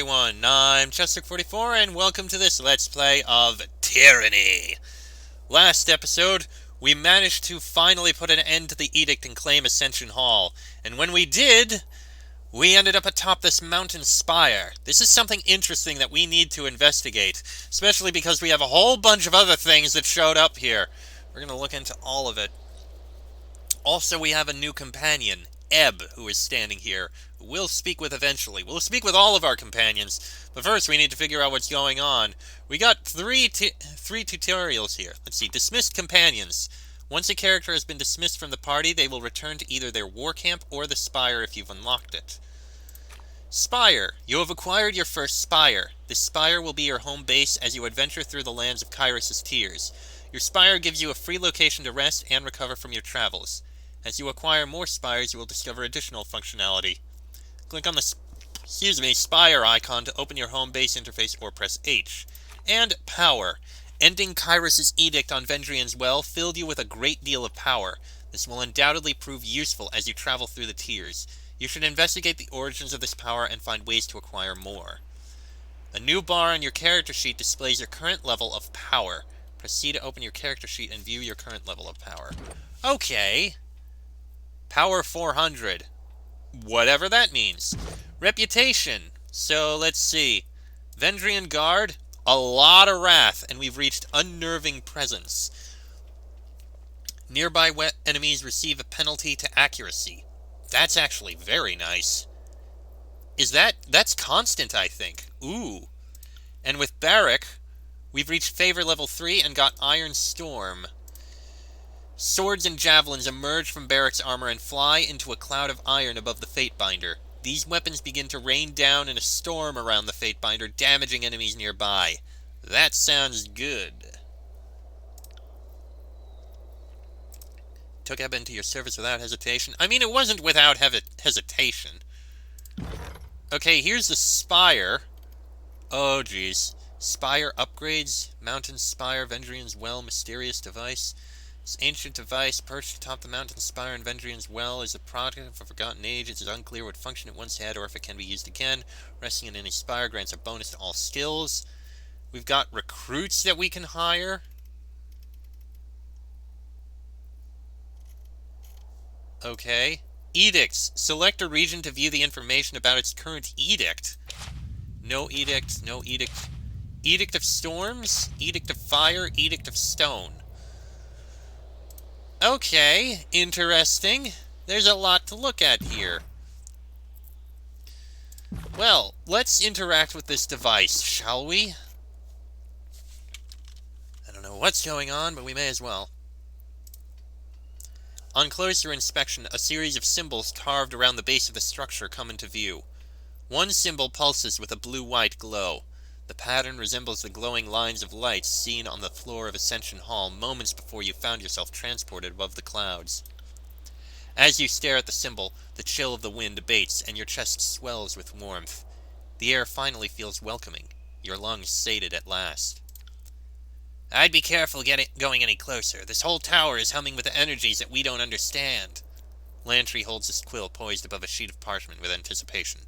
everyone, I'm Chester44 and welcome to this Let's Play of Tyranny. Last episode, we managed to finally put an end to the edict and claim Ascension Hall, and when we did, we ended up atop this mountain spire. This is something interesting that we need to investigate, especially because we have a whole bunch of other things that showed up here. We're going to look into all of it. Also, we have a new companion, Ebb, who is standing here. We'll speak with eventually. We'll speak with all of our companions, but first we need to figure out what's going on. We got three tutorials here. Let's see. Dismissed companions. Once a character has been dismissed from the party, they will return to either their war camp or the Spire if you've unlocked it. Spire. You have acquired your first Spire. This Spire will be your home base as you adventure through the lands of Kyrus' Tears. Your Spire gives you a free location to rest and recover from your travels. As you acquire more Spires, you will discover additional functionality. Click on the Spire icon to open your home base interface or press H. And Power. Ending Kyrus' edict on Vendrian's Well filled you with a great deal of power. This will undoubtedly prove useful as you travel through the tiers. You should investigate the origins of this power and find ways to acquire more. A new bar on your character sheet displays your current level of power. Proceed to open your character sheet and view your current level of power. Okay. Power 400. Whatever that means. Reputation. So, let's see. Vendrian Guard, a lot of wrath, and we've reached unnerving presence. Nearby enemies receive a penalty to accuracy. That's actually very nice. That's constant, I think. Ooh. And with Barrack, we've reached favor level 3 and got Iron Storm. Swords and javelins emerge from Barrack's armor and fly into a cloud of iron above the Fatebinder. These weapons begin to rain down in a storm around the Fatebinder, damaging enemies nearby. That sounds good. Took Ebb into your service without hesitation. I mean, it wasn't without hesitation. Okay, here's the Spire. Oh, jeez. Spire upgrades. Mountain Spire, Vendrian's Well, mysterious device. This ancient device, perched atop the mountain spire in Vendrian's Well, is a product of a forgotten age. It is unclear what function it once had or if it can be used again. Resting in any spire grants a bonus to all skills. We've got recruits that we can hire. Okay. Edicts. Select a region to view the information about its current edict. No edict, no edict. Edict of Storms, Edict of Fire, Edict of Stone. Okay, interesting. There's a lot to look at here. Well, let's interact with this device, shall we? I don't know what's going on, but we may as well. On closer inspection, a series of symbols carved around the base of the structure come into view. One symbol pulses with a blue-white glow. The pattern resembles the glowing lines of light seen on the floor of Ascension Hall moments before you found yourself transported above the clouds. As you stare at the symbol, the chill of the wind abates and your chest swells with warmth. The air finally feels welcoming, your lungs sated at last. I'd be careful going any closer. This whole tower is humming with energies that we don't understand. Lantry holds his quill poised above a sheet of parchment with anticipation.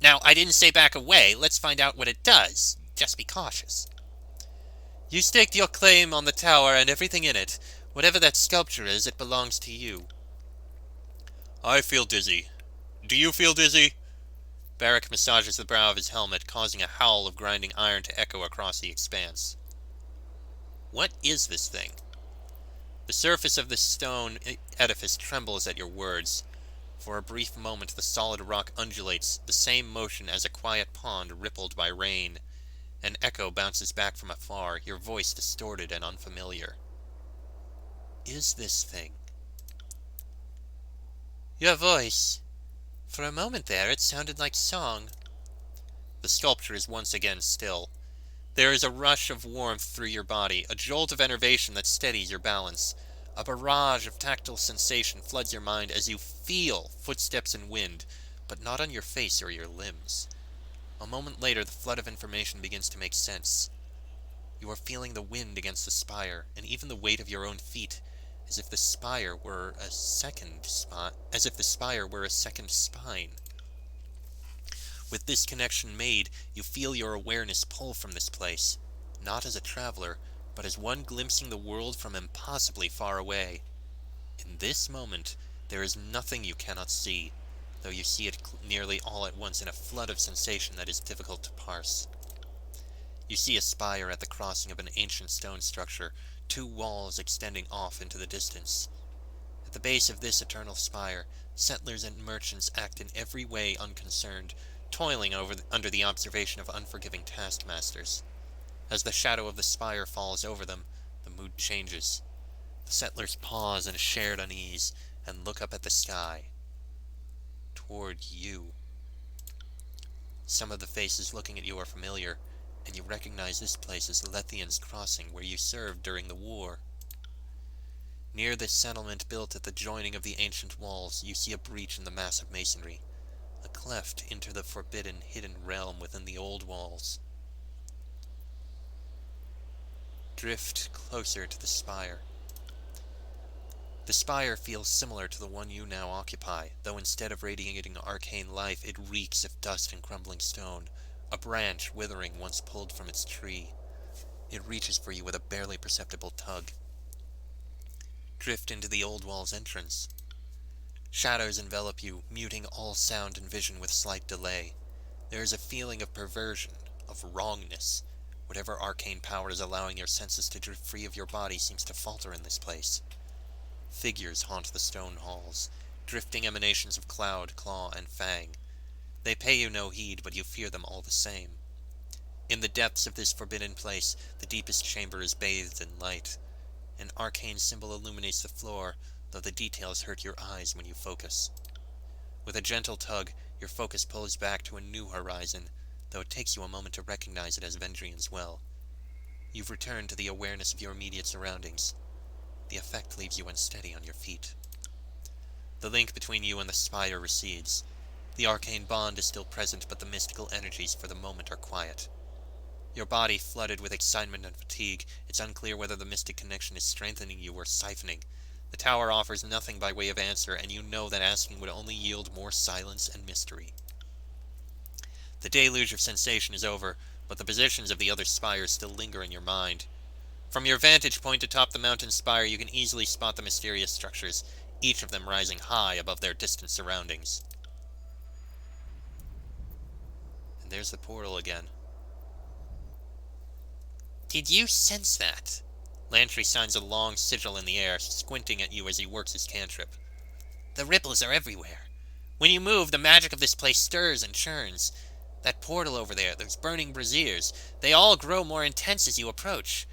Now, I didn't say back away. Let's find out what it does. Just be cautious. You staked your claim on the tower and everything in it. Whatever that sculpture is, it belongs to you. I feel dizzy. Do you feel dizzy? Barrack massages the brow of his helmet, causing a howl of grinding iron to echo across the expanse. What is this thing? The surface of this stone edifice trembles at your words. For a brief moment, the solid rock undulates, the same motion as a quiet pond rippled by rain. An echo bounces back from afar, your voice distorted and unfamiliar. Is this thing? Your voice. For a moment there, it sounded like song. The sculpture is once again still. There is a rush of warmth through your body, a jolt of enervation that steadies your balance. A barrage of tactile sensation floods your mind as you feel footsteps and wind, but not on your face or your limbs. A moment later, the flood of information begins to make sense. You are feeling the wind against the spire, and even the weight of your own feet, as if the spire were a second spine. With this connection made, you feel your awareness pull from this place, not as a traveler, but as one glimpsing the world from impossibly far away. In this moment, there is nothing you cannot see, though you see it nearly all at once in a flood of sensation that is difficult to parse. You see a spire at the crossing of an ancient stone structure, two walls extending off into the distance. At the base of this eternal spire, settlers and merchants act in every way unconcerned, toiling under the observation of unforgiving taskmasters. As the shadow of the spire falls over them, the mood changes. The settlers pause in a shared unease and look up at the sky. Toward you. Some of the faces looking at you are familiar, and you recognize this place as Lethian's Crossing, where you served during the war. Near this settlement built at the joining of the ancient walls, you see a breach in the massive masonry, a cleft into the forbidden, hidden realm within the old walls. Drift closer to the spire. The spire feels similar to the one you now occupy, though instead of radiating arcane life, it reeks of dust and crumbling stone, a branch withering once pulled from its tree. It reaches for you with a barely perceptible tug. Drift into the old wall's entrance. Shadows envelop you, muting all sound and vision with slight delay. There is a feeling of perversion, of wrongness. Whatever arcane power is allowing your senses to drift free of your body seems to falter in this place. Figures haunt the stone halls, drifting emanations of cloud, claw, and fang. They pay you no heed, but you fear them all the same. In the depths of this forbidden place, the deepest chamber is bathed in light. An arcane symbol illuminates the floor, though the details hurt your eyes when you focus. With a gentle tug, your focus pulls back to a new horizon, though it takes you a moment to recognize it as Vendrian's well. You've returned to the awareness of your immediate surroundings. The effect leaves you unsteady on your feet. The link between you and the spire recedes. The arcane bond is still present, but the mystical energies for the moment are quiet. Your body flooded with excitement and fatigue, it's unclear whether the mystic connection is strengthening you or siphoning. The tower offers nothing by way of answer, and you know that asking would only yield more silence and mystery. The deluge of sensation is over, but the positions of the other spires still linger in your mind. From your vantage point atop the mountain spire, you can easily spot the mysterious structures, each of them rising high above their distant surroundings. And there's the portal again. Did you sense that? Lantry signs a long sigil in the air, squinting at you as he works his cantrip. The ripples are everywhere. When you move, the magic of this place stirs and churns. That portal over there, those burning braziers, they all grow more intense as you approach.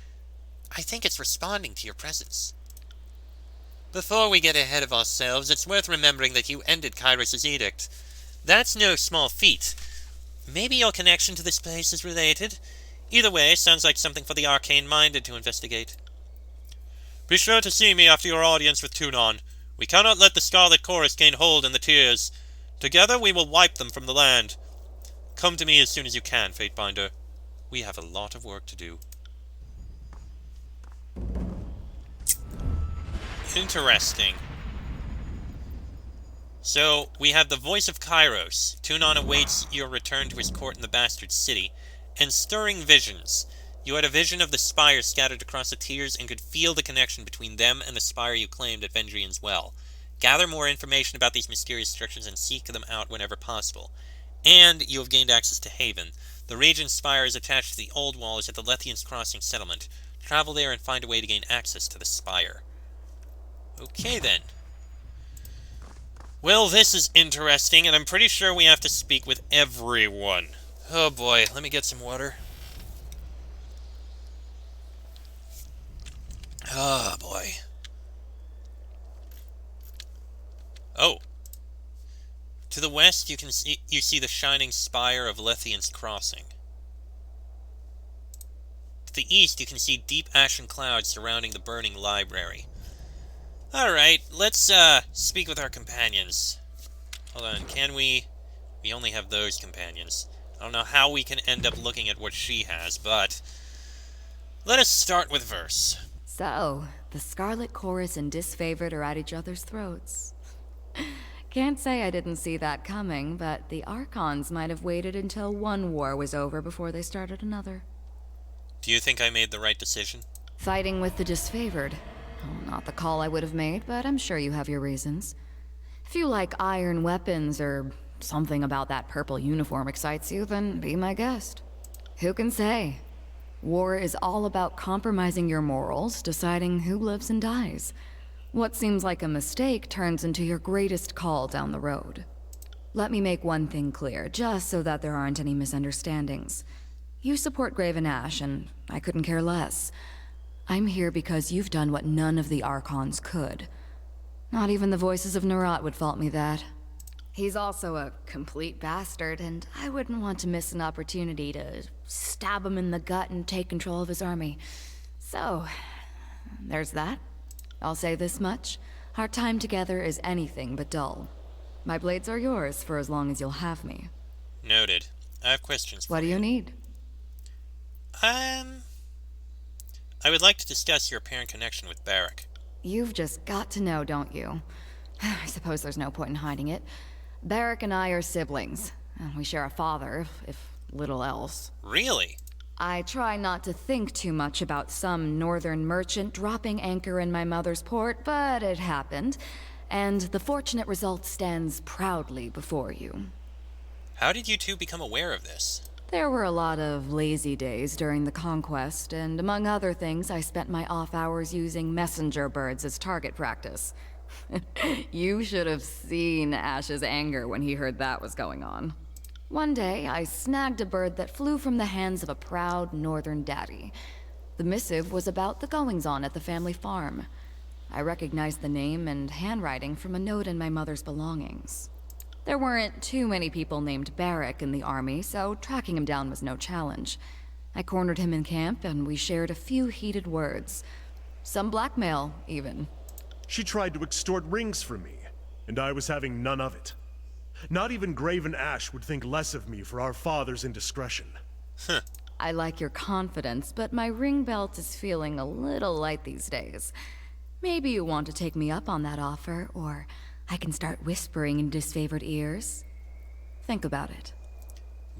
I think it's responding to your presence. Before we get ahead of ourselves, it's worth remembering that you ended Kairos' edict. That's no small feat. Maybe your connection to this place is related. Either way, sounds like something for the arcane-minded to investigate. Be sure to see me after your audience with Tunon. We cannot let the Scarlet Chorus gain hold in the Tears. Together we will wipe them from the land. Come to me as soon as you can, Fatebinder. We have a lot of work to do. Interesting. So, we have the voice of Kairos. Tunon awaits your return to his court in the Bastard City. And stirring visions. You had a vision of the spire scattered across the tiers and could feel the connection between them and the spire you claimed at Vendrian's Well. Gather more information about these mysterious structures and seek them out whenever possible. And you have gained access to Haven. The Regent's Spire is attached to the old walls at the Lethian's Crossing settlement. Travel there and find a way to gain access to the spire. Okay then. Well, this is interesting, and I'm pretty sure we have to speak with everyone. Oh boy, let me get some water. Oh boy. Oh. To the west, you see the shining spire of Lethian's Crossing. To the east, you can see deep ashen clouds surrounding the burning library. Alright, let's speak with our companions. Hold on, can we? We only have those companions. I don't know how we can end up looking at what she has, but let us start with Verse. So, the Scarlet Chorus and Disfavored are at each other's throats. Can't say I didn't see that coming, but the Archons might have waited until one war was over before they started another. Do you think I made the right decision? Fighting with the disfavored. Oh, not the call I would have made, but I'm sure you have your reasons. If you like iron weapons or something about that purple uniform excites you, then be my guest. Who can say? War is all about compromising your morals, deciding who lives and dies. What seems like a mistake turns into your greatest call down the road. Let me make one thing clear, just so that there aren't any misunderstandings. You support Graven Ash, and I couldn't care less. I'm here because you've done what none of the Archons could. Not even the voices of Nerat would fault me that. He's also a complete bastard, and I wouldn't want to miss an opportunity to stab him in the gut and take control of his army. So, there's that. I'll say this much. Our time together is anything but dull. My blades are yours for as long as you'll have me. Noted. I have questions for you. What do you need? I would like to discuss your apparent connection with Barrack. You've just got to know, don't you? I suppose there's no point in hiding it. Barrack and I are siblings. We share a father, if little else. Really? I try not to think too much about some northern merchant dropping anchor in my mother's port, but it happened, and the fortunate result stands proudly before you. How did you two become aware of this? There were a lot of lazy days during the conquest, and among other things, I spent my off hours using messenger birds as target practice. You should have seen Ash's anger when he heard that was going on. One day, I snagged a bird that flew from the hands of a proud northern daddy. The missive was about the goings-on at the family farm. I recognized the name and handwriting from a note in my mother's belongings. There weren't too many people named Barrack in the army, so tracking him down was no challenge. I cornered him in camp, and we shared a few heated words. Some blackmail, even. She tried to extort rings from me, and I was having none of it. Not even Graven Ash would think less of me for our father's indiscretion. I like your confidence, but my ring belt is feeling a little light these days. Maybe you want to take me up on that offer, or I can start whispering in disfavored ears. Think about it.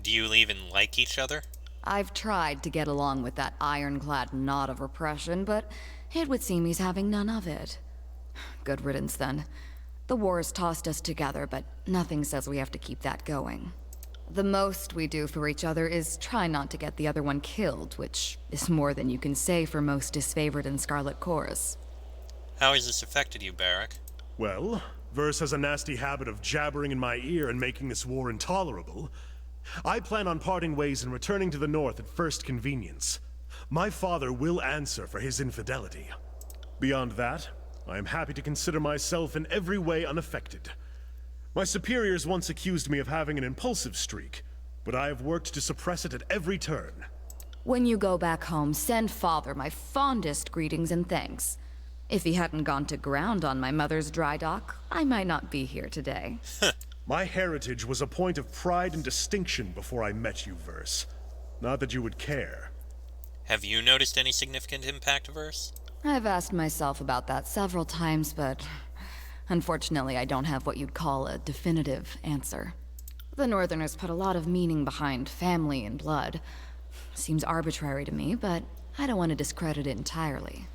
Do you even like each other? I've tried to get along with that ironclad knot of repression, but it would seem he's having none of it. Good riddance, then. The war's tossed us together, but nothing says we have to keep that going. The most we do for each other is try not to get the other one killed, which is more than you can say for most disfavored and Scarlet Chorus. How has this affected you, Barrack? Well, Verse has a nasty habit of jabbering in my ear and making this war intolerable. I plan on parting ways and returning to the north at first convenience. My father will answer for his infidelity. Beyond that, I am happy to consider myself in every way unaffected. My superiors once accused me of having an impulsive streak, but I have worked to suppress it at every turn. When you go back home, send Father my fondest greetings and thanks. If he hadn't gone to ground on my mother's dry dock, I might not be here today. My heritage was a point of pride and distinction before I met you, Verse. Not that you would care. Have you noticed any significant impact, Verse? I've asked myself about that several times, but unfortunately I don't have what you'd call a definitive answer. The Northerners put a lot of meaning behind family and blood. Seems arbitrary to me, but I don't want to discredit it entirely.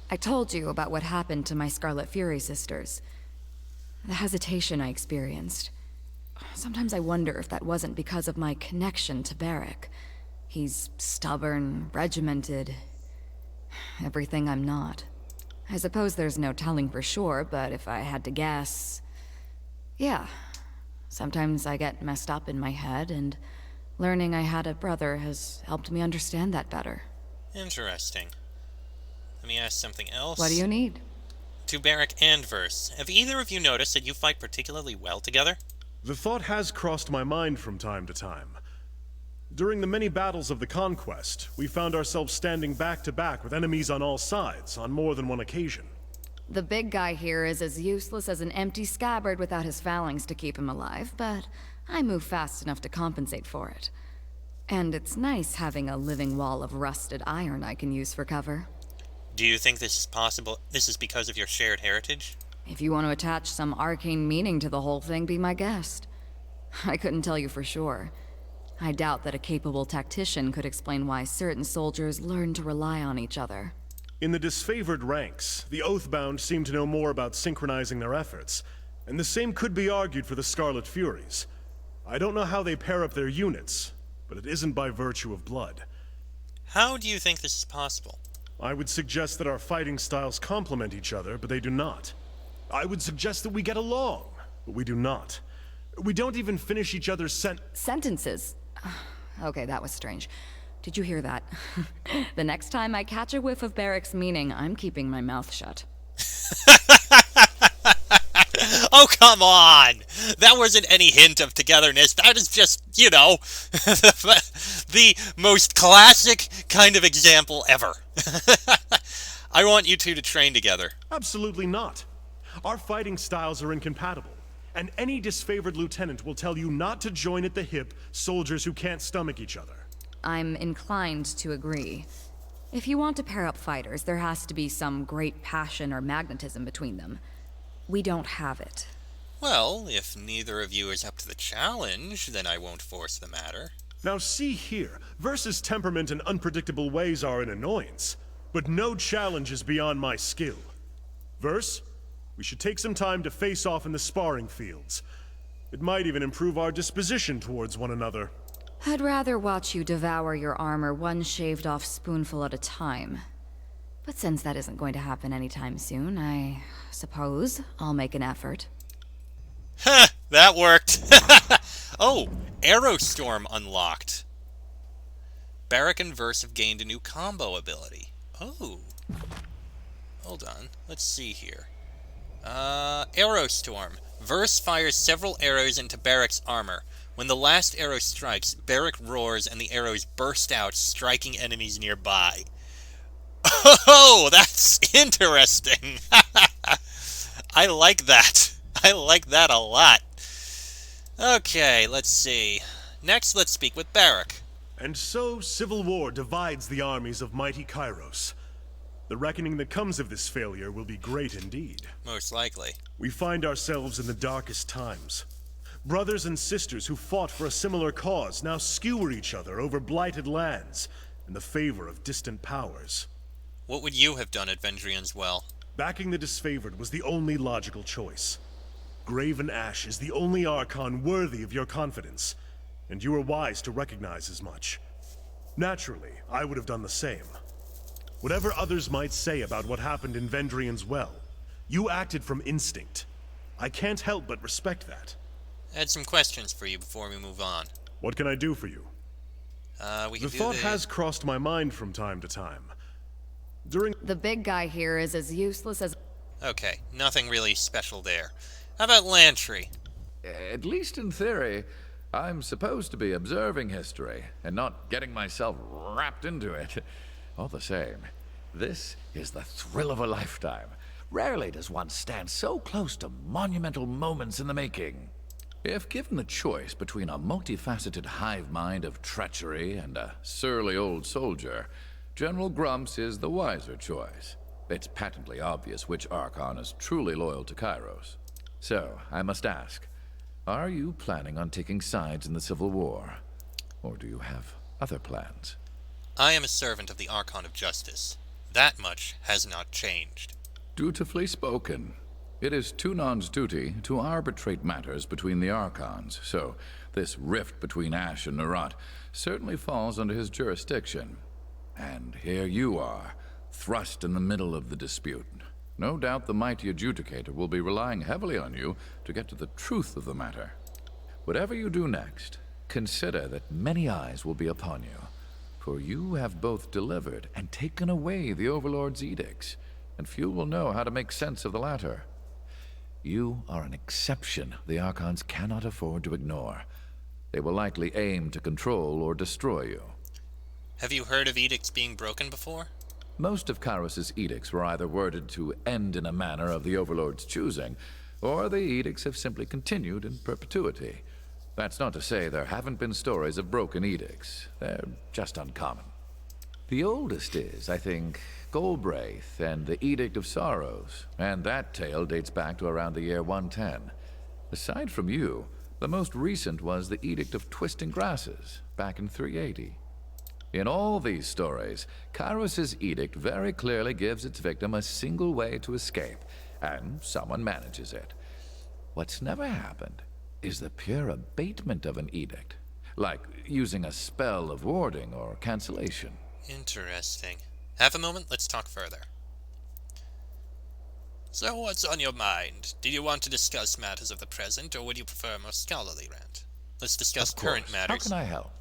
I told you about what happened to my Scarlet Fury sisters. The hesitation I experienced. Sometimes I wonder if that wasn't because of my connection to Barrack. He's stubborn, regimented, everything I'm not. I suppose there's no telling for sure, but if I had to guess... Yeah. Sometimes I get messed up in my head, and learning I had a brother has helped me understand that better. Interesting. Let me ask something else. What do you need? To Barrack and Verse, have either of you noticed that you fight particularly well together? The thought has crossed my mind from time to time. During the many battles of the Conquest, we found ourselves standing back to back with enemies on all sides on more than one occasion. The big guy here is as useless as an empty scabbard without his phalanx to keep him alive, but I move fast enough to compensate for it. And it's nice having a living wall of rusted iron I can use for cover. Do you think this is possible? This is because of your shared heritage? If you want to attach some arcane meaning to the whole thing, be my guest. I couldn't tell you for sure. I doubt that a capable tactician could explain why certain soldiers learn to rely on each other. In the disfavored ranks, the Oathbound seem to know more about synchronizing their efforts, and the same could be argued for the Scarlet Furies. I don't know how they pair up their units, but it isn't by virtue of blood. How do you think this is possible? I would suggest that our fighting styles complement each other, but they do not. I would suggest that we get along, but we do not. We don't even finish each other's sentences. Okay, that was strange. Did you hear that? The next time I catch a whiff of Barrick's meaning, I'm keeping my mouth shut. Oh, come on! That wasn't any hint of togetherness. That is just, the most classic kind of example ever. I want you two to train together. Absolutely not. Our fighting styles are incompatible, and any disfavored lieutenant will tell you not to join at the hip soldiers who can't stomach each other. I'm inclined to agree. If you want to pair up fighters, there has to be some great passion or magnetism between them. We don't have it. Well, if neither of you is up to the challenge, then I won't force the matter. Now see here, Verse's temperament and unpredictable ways are an annoyance, but no challenge is beyond my skill. Verse, we should take some time to face off in the sparring fields. It might even improve our disposition towards one another. I'd rather watch you devour your armor one shaved-off spoonful at a time. But since that isn't going to happen anytime soon, I suppose I'll make an effort. Ha! That worked! Oh, Aerostorm unlocked. Barrick and Verse have gained a new combo ability. Oh. Hold on. Let's see here. Aerostorm. Verse fires several arrows into Barrick's armor. When the last arrow strikes, Barrick roars and the arrows burst out, striking enemies nearby. Oh, that's interesting. I like that. I like that a lot. Okay, let's see. Next, let's speak with Barrick. And so, civil war divides the armies of mighty Kairos. The reckoning that comes of this failure will be great indeed. Most likely. We find ourselves in the darkest times. Brothers and sisters who fought for a similar cause now skewer each other over blighted lands in the favor of distant powers. What would you have done at Vendrian's Well? Backing the disfavored was the only logical choice. Graven Ash is the only Archon worthy of your confidence, and you were wise to recognize as much. Naturally, I would have done the same. Whatever others might say about what happened in Vendrian's Well, you acted from instinct. I can't help but respect that. I had some questions for you before we move on. What can I do for you? The thought has crossed my mind from time to time. The big guy here is as useless as... Okay, nothing really special there. How about Lantry? At least in theory, I'm supposed to be observing history and not getting myself wrapped into it. All the same, this is the thrill of a lifetime. Rarely does one stand so close to monumental moments in the making. If given the choice between a multifaceted hive mind of treachery and a surly old soldier, General Grumps is the wiser choice. It's patently obvious which Archon is truly loyal to Kairos. So, I must ask, are you planning on taking sides in the Civil War? Or do you have other plans? I am a servant of the Archon of Justice. That much has not changed. Dutifully spoken. It is Tunon's duty to arbitrate matters between the Archons, so this rift between Ash and Nerat certainly falls under his jurisdiction. And here you are, thrust in the middle of the dispute. No doubt the mighty adjudicator will be relying heavily on you to get to the truth of the matter. Whatever you do next, consider that many eyes will be upon you, for you have both delivered and taken away the Overlord's edicts, and few will know how to make sense of the latter. You are an exception the Archons cannot afford to ignore. They will likely aim to control or destroy you. Have you heard of edicts being broken before? Most of Kairos' edicts were either worded to end in a manner of the Overlord's choosing, or the edicts have simply continued in perpetuity. That's not to say there haven't been stories of broken edicts. They're just uncommon. The oldest is, I think, Galbraith and the Edict of Sorrows, and that tale dates back to around the year 110. Aside from you, the most recent was the Edict of Twisting Grasses, back in 380. In all these stories, Kairos' edict very clearly gives its victim a single way to escape, and someone manages it. What's never happened is the pure abatement of an edict, like using a spell of warding or cancellation. Interesting. Have a moment, let's talk further. So what's on your mind? Do you want to discuss matters of the present, or would you prefer a more scholarly rant? Let's discuss current matters. How can I help?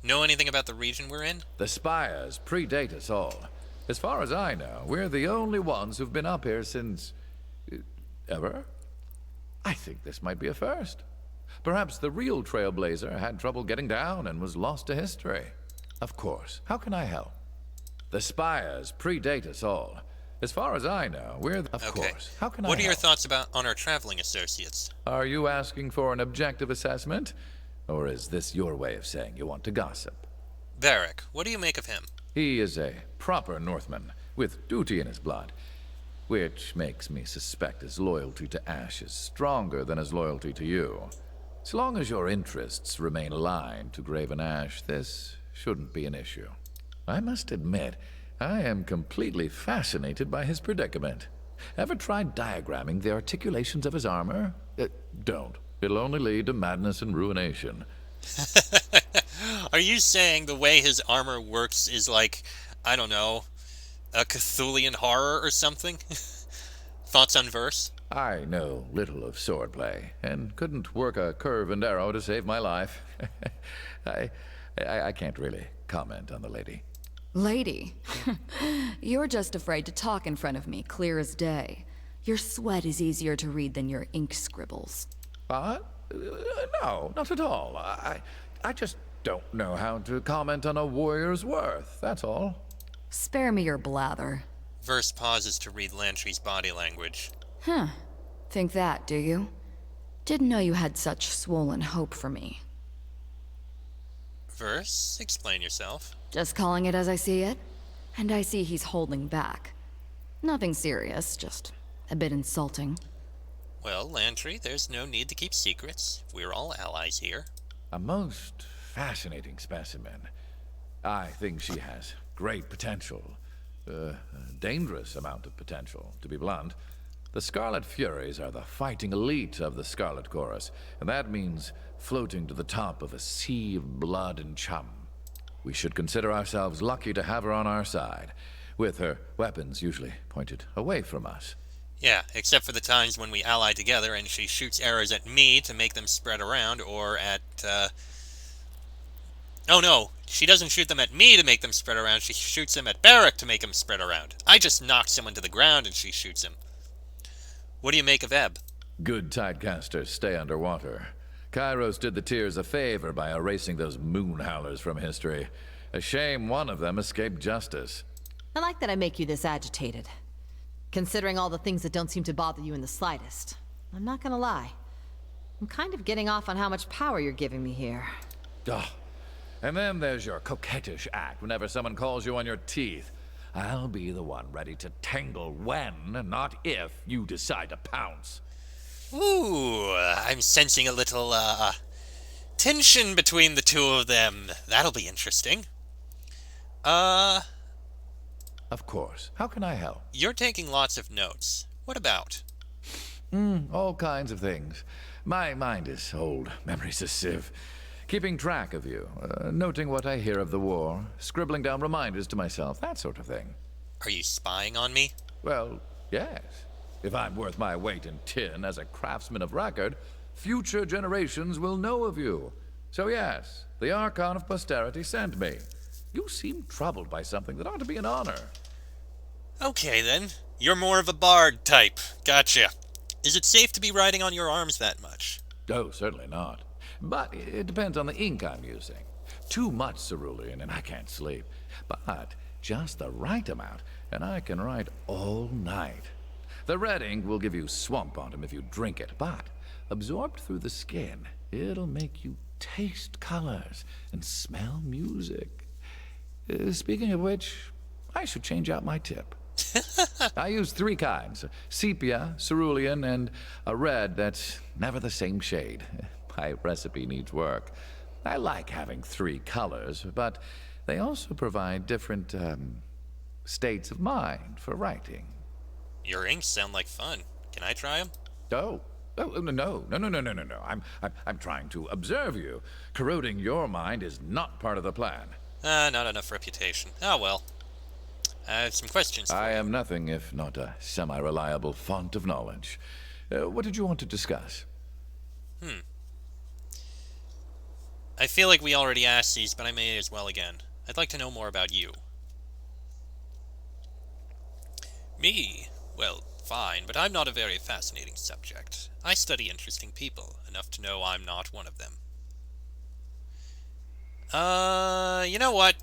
Know anything about the region we're in? The Spires predate us all. As far as I know, we're the only ones who've been up here since... ever? I think this might be a first. Perhaps the real Trailblazer had trouble getting down and was lost to history. Of course. How can I help? The Spires predate us all. As far as I know, we're... Of course. How can I help? What are your thoughts on our traveling associates? Are you asking for an objective assessment? Or is this your way of saying you want to gossip? Varric, what do you make of him? He is a proper Northman, with duty in his blood, which makes me suspect his loyalty to Ash is stronger than his loyalty to you. As long as your interests remain aligned to Graven Ash, this shouldn't be an issue. I must admit, I am completely fascinated by his predicament. Ever tried diagramming the articulations of his armor? Don't. It'll only lead to madness and ruination. Are you saying the way his armor works is like, I don't know, a Cthulian horror or something? Thoughts on verse? I know little of swordplay, and couldn't work a curve and arrow to save my life. I can't really comment on the lady. Lady, you're just afraid to talk in front of me, clear as day. Your sweat is easier to read than your ink scribbles. No, not at all. I just don't know how to comment on a warrior's worth, that's all. Spare me your blather. Verse pauses to read Lantry's body language. Huh. Think that, do you? Didn't know you had such swollen hope for me. Verse, explain yourself. Just calling it as I see it? And I see he's holding back. Nothing serious, just a bit insulting. Well, Lantry, there's no need to keep secrets. We're all allies here. A most fascinating specimen. I think she has great potential. A dangerous amount of potential, to be blunt. The Scarlet Furies are the fighting elite of the Scarlet Chorus, and that means floating to the top of a sea of blood and chum. We should consider ourselves lucky to have her on our side, with her weapons usually pointed away from us. Yeah, except for the times when we ally together and she shoots arrows at me to make them spread around, or at, Oh no, she doesn't shoot them at me to make them spread around, she shoots them at Barrack to make them spread around. I just knock someone to the ground and she shoots him. What do you make of Ebb? Good tidecasters stay underwater. Kairos did the Tears a favor by erasing those moon howlers from history. A shame one of them escaped justice. I like that I make you this agitated. Considering all the things that don't seem to bother you in the slightest. I'm not gonna lie. I'm kind of getting off on how much power you're giving me here. Oh. And then there's your coquettish act whenever someone calls you on your teeth. I'll be the one ready to tangle when, not if, you decide to pounce. Ooh, I'm sensing a little, tension between the two of them. That'll be interesting. Of course. How can I help? You're taking lots of notes. What about? All kinds of things. My mind is old, memory's a sieve. Keeping track of you, noting what I hear of the war, scribbling down reminders to myself, that sort of thing. Are you spying on me? Well, yes. If I'm worth my weight in tin as a craftsman of record, future generations will know of you. So yes, the Archon of Posterity sent me. You seem troubled by something that ought to be an honor. Okay then. You're more of a bard type. Gotcha. Is it safe to be riding on your arms that much? Oh, certainly not. But it depends on the ink I'm using. Too much cerulean and I can't sleep. But just the right amount, and I can write all night. The red ink will give you swamp bottom if you drink it, but absorbed through the skin, it'll make you taste colors and smell music. Speaking of which, I should change out my tip. I use 3 kinds: sepia, cerulean, and a red that's never the same shade. My recipe needs work. I like having 3 colors, but they also provide different states of mind for writing. Your inks sound like fun. Can I try them? Oh. Oh, no. I'm trying to observe you. Corroding your mind is not part of the plan. Not enough reputation. Oh well. I have some questions for I you. am nothing if not a semi-reliable font of knowledge. What did you want to discuss? I feel like we already asked these, but I may as well again. I'd like to know more about you. Me? Well, fine, but I'm not a very fascinating subject. I study interesting people, enough to know I'm not one of them. You know what?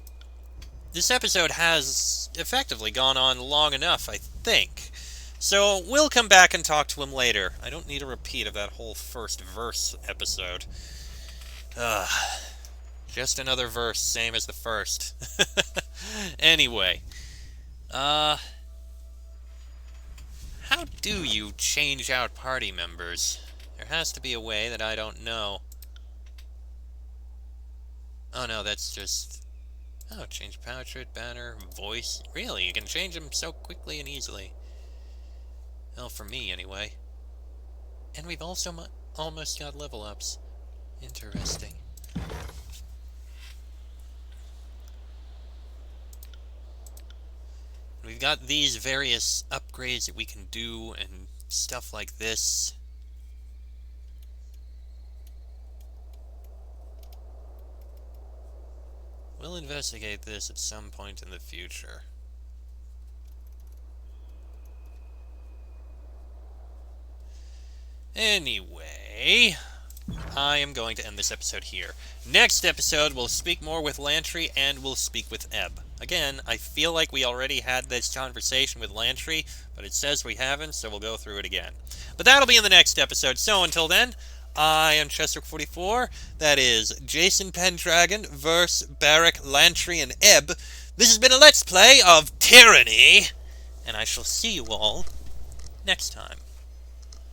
This episode has effectively gone on long enough, I think. So we'll come back and talk to him later. I don't need a repeat of that whole first verse episode. Just another verse, same as the first. Anyway, how do you change out party members? There has to be a way that I don't know. Oh no, that's just... Oh, change portrait, banner, voice. Really? You can change them so quickly and easily. Well, for me, anyway. And we've also almost got level ups. Interesting. We've got these various upgrades that we can do and stuff like this. We'll investigate this at some point in the future. Anyway, I am going to end this episode here. Next episode, we'll speak more with Lantry and we'll speak with Ebb. Again, I feel like we already had this conversation with Lantry, but it says we haven't, so we'll go through it again. But that'll be in the next episode, so until then, I am Chester44. That is Jason Pendragon vs. Barrack, Lantry, and Ebb. This has been a Let's Play of Tyranny, and I shall see you all next time.